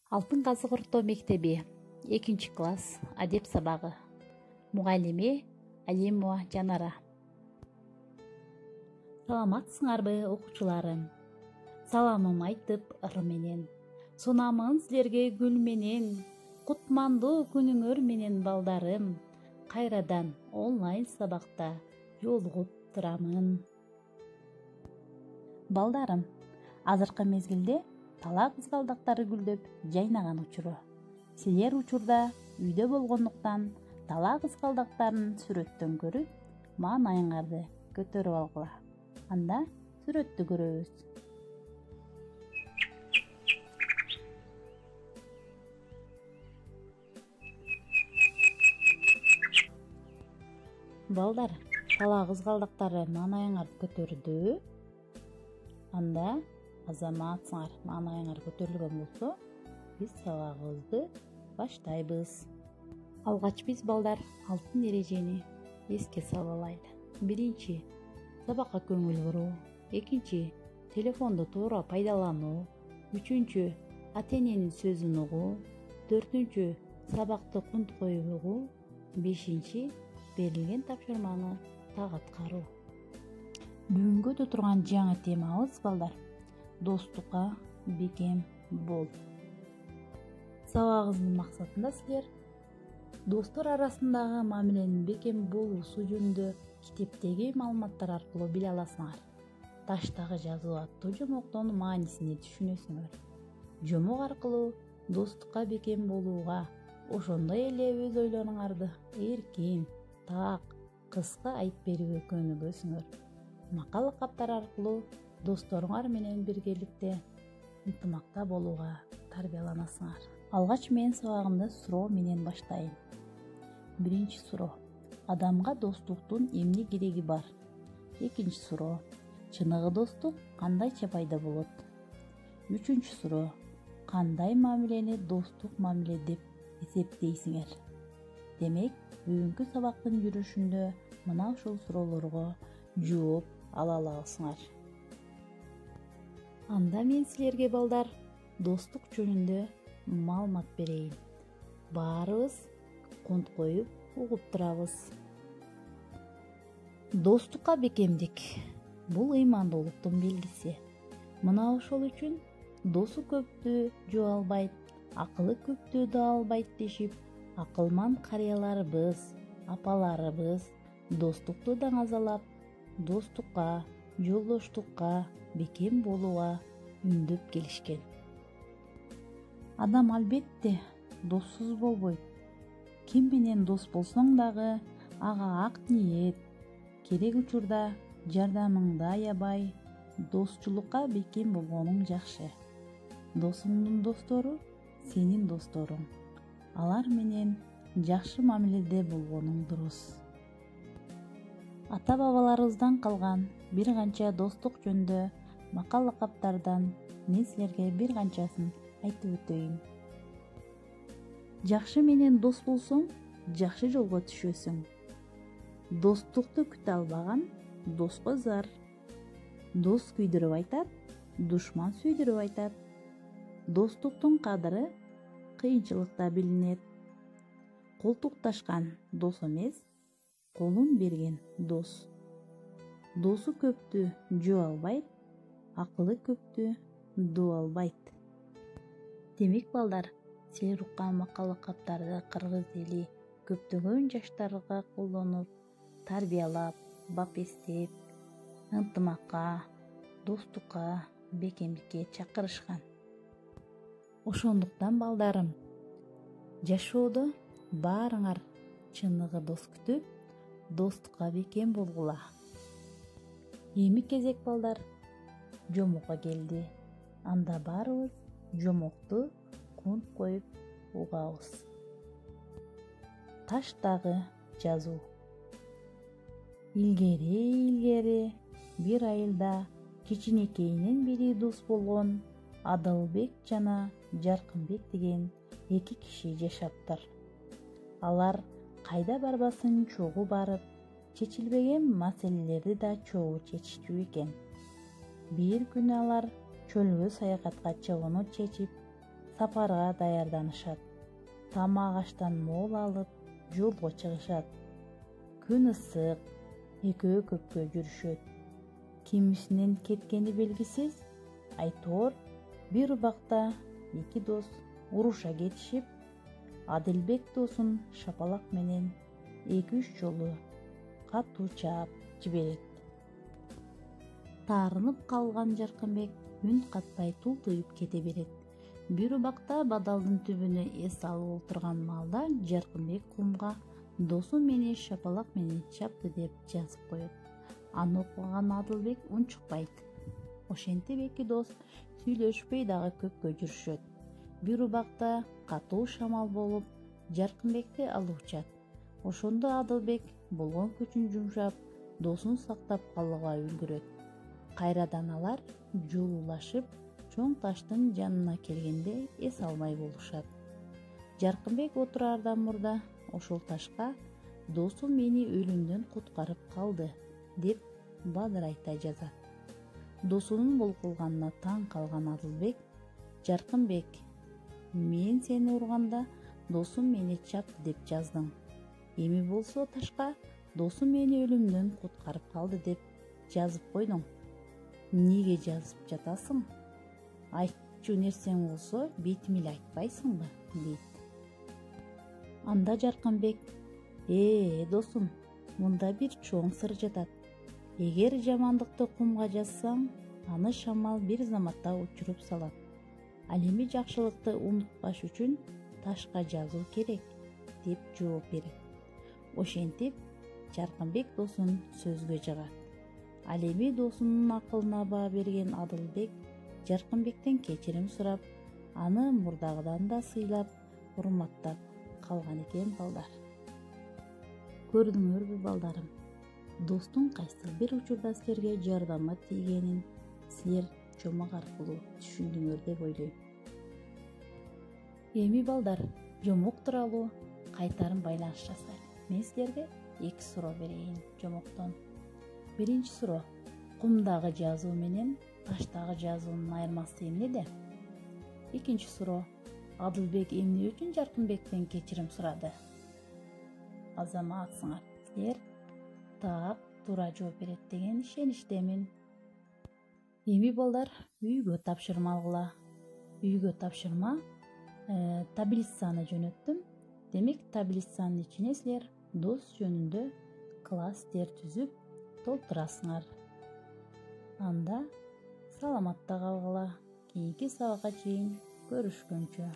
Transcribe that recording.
Алтын казык орто мектеби 2-класс адеп сабагы. Мугалими Алимова Жанара. Саламатсыңарбы окуучуларым? Саламым айтып ыр менен. Сонамын силерге гүл менен. Кутмандуу күнүңөр менен балдарым. Кайрадан онлайн сабакта жолугуп турамын. Балдарым, азыркы мезгилде талаа кызгалдактары гүлдөп жайнаган учуру. Силер учурда үйдө болгондуктан талаа кызгалдактарын сүрөттөн көрүп, маанайыңарды көтөрүп алгыла. Анда сүрөттү көрөбүз. Балдар, талаа кызгалдактары маанайыңарды көтөрдү. Анда азаматсыңар, маанайыңар көтөрүлгөн болсо, биз сабагыбызды баштайбыз. Алгач биз балдар алтын эрежени эске салып алайлы. Биринчи, сабакка көңүл буруу. Экинчи, телефонду туура пайдалануу. Үчүнчү, ата-эненин сөзүн угуу. Төртүнчү, сабакты кунт коюп угуу. Бешинчи, берилген тапшырманы так аткаруу. Бүгүнкү өтө турган жаңы темабыз балдар, достукка бекем бол. Сабагыбыздын максатында силер достор арасындагы мамиленин бекем болуусу жөнүндө китептеги маалыматтар аркылуу биле аласыңар. Таштагы жазуу аттуу жомоктон маанисин түшүнөсүңөр. Жомок аркылуу достукка бекем болууга, ошондой эле өз ойлоруңарды эркин, так, кыска айтып берүүгө көнүгөсүңөр. Макал каптар аркылуу досторуңар менен биргеликте ынтымакта болууга тарбияланасыңар. Алгач мен сабагымды суроо менен баштайм. Биринчи суроо: адамга достуктун эмне кереги бар? Экинчи суроо: чыныгы достук кандайча пайда болот? Үчүнчү суроо: кандай мамилени достук мамиле деп эсептейсиңер? Демек, бүгүнкү сабактын жүрүшүндө мына ушул суроолорго жооп ала аласыңар. Анда мен силерге балдар достук жөнүндө маалымат берейин. Баарыбыз кунт коюп угуп турабыз. Достукка бекемдик бул ыймандуулуктун белгиси. Мына ошол үчүн досу көптү жуалбайт, акылы көптү да албайт дешип, акылман карыяларыбыз, апаларыбыз достукту даңазалап, достукка, жолдоштукка бекем болууга үндөп келишкен. Адам албетте доссуз болбойт. Ким менен дос болсоң дагы ага ак ниет, керек учурда жардамыңды аябай, досчулукка бекем болгонуң жакшы. Досуңдун достору сенин досторуң. Алар менен жакшы мамиледе болгонуң дурус. Ата-бабаларыбыздан калган бир канча достук жөнүндө макал лакаптардан мен силерге бир канчасын айтып өтөйүн. Жакшы менен дос болсоң, жакшы жолго түшөсүң. Достукту күтө албаган доско зар. Дос күйдүрүп айтат, душман сүйдүрүп айтат. Достуктун кадыры кыйынчылыкта билинет. Колтукташкан дос эмес, колун берген дос. Досу көптү жуалбайт, акылы көптү дуалбайт. Демек балдар, силер уккан макал каптарды кыргыз эли көптөгөн жаштарга колдонуп, тарбиялап, бап эстеп, ынтымакка, достукка, бекемдикке чакырышкан. Ошондуктан балдарым, жашоодо баарыңар чыныгы дос күтүп, достукка бекем болгула. Эми кезек балдар жомокко келди. Анда баарыбыз жомокту кунт коюп угабыз. Таштагы жазуу. Илгери бир айылда кичинекейинен бери дос болгон Адылбек жана Жаркынбек деген эки киши жашаптыр. Алар кайда барбасын чогуу барып, чечилбеген маселелерди да чогуу чечишчү экен. Бир күнү алар чөлгө саякатка чыгууну чечип, сапарга даярданышат. Тамак аштан мол алып жолго чыгышат. Күн ысык, экөө көпкө жүрүшөт. Кимисинин кеткени белгисиз. Айтор бир убакта эки дос уруша кетишип, Адилбек досун шапалак менен 2-3 жолу катуу чаап жиберет. Таарынып калган Жаркынбек үн катпай тултуюп кете берет. Бир убакта бадалдын түбүнө эс алып отурган маалда Жаркынбек кумга досу мени шапалак менен чапты деп жазып коет. Аны окуган Адилбек унчукпайт. Ошентип эки дос сүйлөшпөй дагы көпкө жүрүшөт. Бир убакта катуу шамал болуп, Жаркынбекти алып учат. Ошондо Адилбек болгон күчүн жумшап, досун сактап калууга үлгүрөт. Кайрадан алар жолулашып, чоң таштын жанына келгенде эс алмай болушат. Жаркынбек отураардан мурда ошол ташка досум мени өлүмдөн куткарып калды деп бадырайта жазат. Досунун бул кылганына таң калган Адилбек: Жаркынбек, мен сени урганда досум мени чапты деп жаздың. Эми болсо ташка досум мени өлүмдөн куткарып калды деп жазып койдуң. Неге жазып жатасың? Айтчу нерсең болсо бетиме эле айтпайсыңбы? Дейт. Анда Жаркынбек: досум, мында бир чоң сыр жатат. Эгер жамандыкты кумга жазсаң, аны шамал бир заматта учуруп салат. Ал эми жакшылыкты унутпаш үчүн ташка жазуу керек, деп жооп берет. Ошентип Жаркынбек досун сөзгө жыгат. Ал эми досунун акылына баа берген Адилбек Жаркынбектен кечирим сурап, аны мурдагыдан да сыйлап, урматтап калган экен балдар. Көрдүңөрбү балдарым? Достун кайсыл бир учурда силерге жардамы тийгенин силер жомок аркылуу түшүндүңөр деп ойлойм. Эми балдар, жомок тууралуу кайтарым байланыш жасайлы. Мен силерге 2 суроо берейин жомоктон. Биринчи суроо: кумдагы жазуу менен таштагы жазуунун айырмасы эмнеде? Экинчи суроо: Адилбек эмне үчүн Жаркынбектен кечирим сурады? Азаматсыңар. Силер так туура жооп берет деген ишеничтемин. Эми балдар, үйгө тапшырма алгыла. Үйгө тапшырма таблицаны жөнөттүм. Демек, таблицанын ичине силер дос жөнүндө класстер түзүп толтурасыңар. Анда саламатта калгыла. Кийинки сабакка чейин көрүшкөнчө.